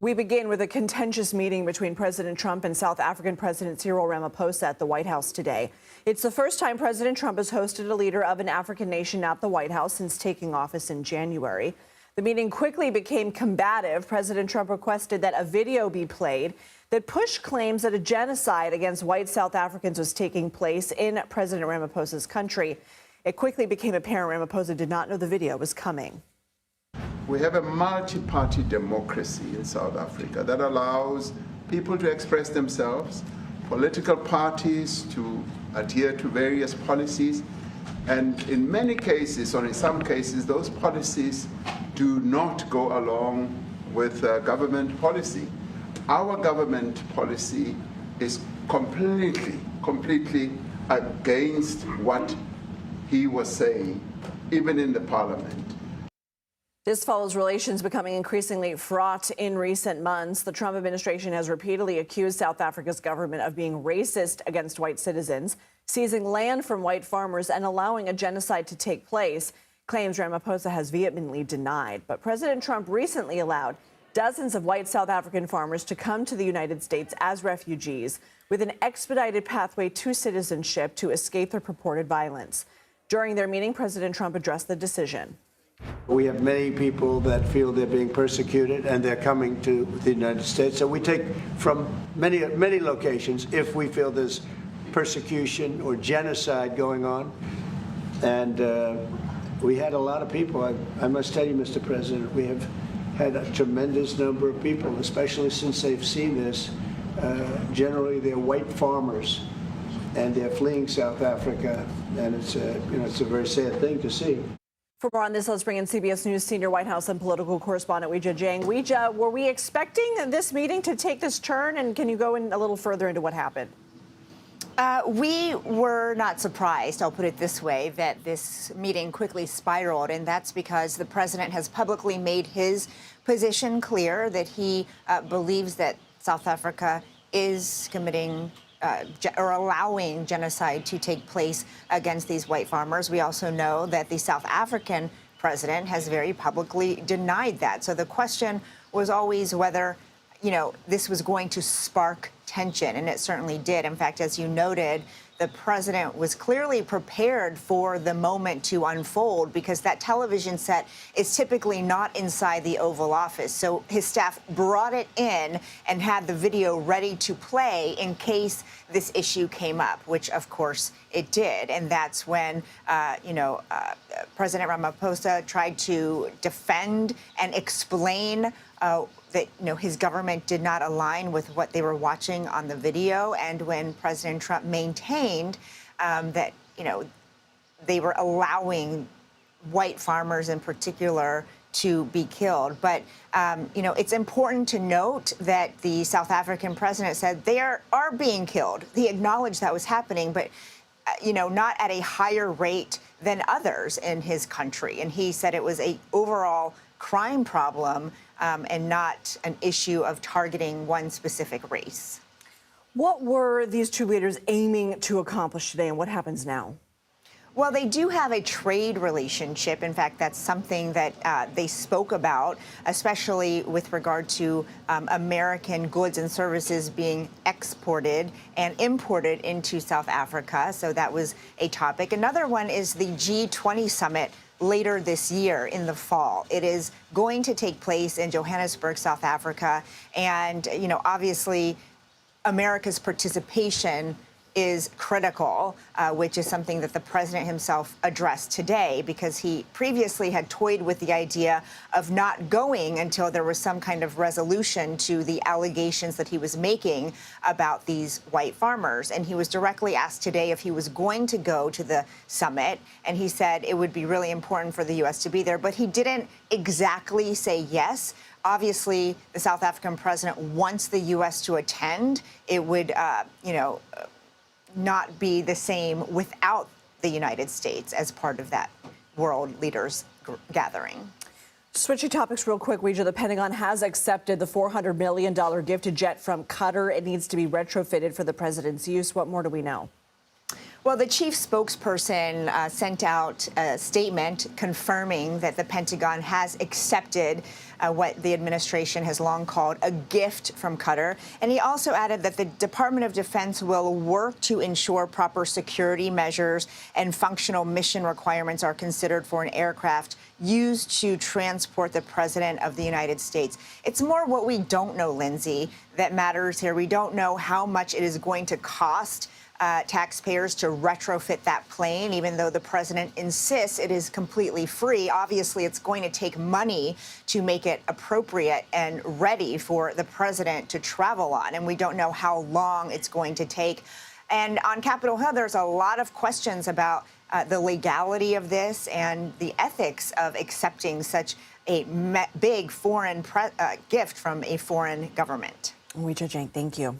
We begin with a contentious meeting between President Trump and South African President Cyril Ramaphosa at the White House today. It's the first time President Trump has hosted a leader of an African nation at the White House since taking office in January. The meeting quickly became combative. President Trump requested that a video be played that pushed claims that a genocide against white South Africans was taking place in President Ramaphosa's country. It quickly became apparent Ramaphosa did not know the video was coming. We have a multi-party democracy in South Africa that allows people to express themselves, political parties to adhere to various policies, and in many cases, or in some cases, those policies do not go along with government policy. Our government policy is completely against what he was saying, even in the parliament. This follows relations becoming increasingly fraught in recent months. The Trump administration has repeatedly accused South Africa's government of being racist against white citizens, seizing land from white farmers and allowing a genocide to take place, claims Ramaphosa has vehemently denied. But President Trump recently allowed dozens of white South African farmers to come to the United States as refugees with an expedited pathway to citizenship to escape the purported violence. During their meeting, President Trump addressed the decision. We have many people that feel they're being persecuted and they're coming to the United States. So we take from many locations if we feel there's persecution or genocide going on. And we had a lot of people. I must tell you, Mr. President, we have had a tremendous number of people, especially since they've seen this. Generally, they're white farmers, and they're fleeing South Africa, and it's a very sad thing to see. For more on this, let's bring in CBS News senior White House and political correspondent Weijia Jiang. Weijia, were we expecting this meeting to take this turn? And can you go in a little further into what happened? We were not surprised, I'll put it this way, that this meeting quickly spiraled. And that's because the president has publicly made his position clear that he believes that South Africa is committing or allowing genocide to take place against these white farmers. We also know that the South African president has very publicly denied that. So the question was always whether, this was going to spark tension, and it certainly did. In fact, as you noted, the president was clearly prepared for the moment to unfold because that television set is typically not inside the Oval Office. So his staff brought it in and had the video ready to play in case this issue came up, which, of course, it did. And that's when, President Ramaphosa tried to defend and explain that his government did not align with what they were watching on the video, and when President Trump maintained that they were allowing white farmers in particular to be killed. But it's important to note that the South African president said they are being killed. He acknowledged that was happening, but not at a higher rate than others in his country. And he said it was an overall crime problem and not an issue of targeting one specific race. What were these two leaders aiming to accomplish today, and what happens now? Well, they do have a trade relationship. In fact, that's something that they spoke about, especially with regard to American goods and services being exported and imported into South Africa. So that was a topic. Another one is the G20 summit later this year in the fall. It is going to take place in Johannesburg, South Africa. And, obviously, America's participation is critical, which is something that the president himself addressed today, because he previously had toyed with the idea of not going until there was some kind of resolution to the allegations that he was making about these white farmers. And he was directly asked today if he was going to go to the summit, and he said it would be really important for the U.S. to be there, but he didn't exactly say yes. Obviously, the South African president wants the U.S. to attend. It would, not be the same without the United States as part of that world leaders gathering. Switching topics real quick, Weijia, the Pentagon has accepted the $400 million gifted jet from Qatar. It needs to be retrofitted for the president's use. What more do we know? Well, the chief spokesperson sent out a statement confirming that the Pentagon has accepted what the administration has long called a gift from Qatar. And he also added that the Department of Defense will work to ensure proper security measures and functional mission requirements are considered for an aircraft used to transport the President of the United States. It's more what we don't know, Lindsay, that matters here. We don't know how much it is going to cost taxpayers to retrofit that plane, even though the president insists it is completely free. Obviously, it's going to take money to make it appropriate and ready for the president to travel on, and we don't know how long it's going to take. And on Capitol Hill, there's a lot of questions about the legality of this and the ethics of accepting such a big foreign gift from a foreign government. Weijia Jiang, thank you.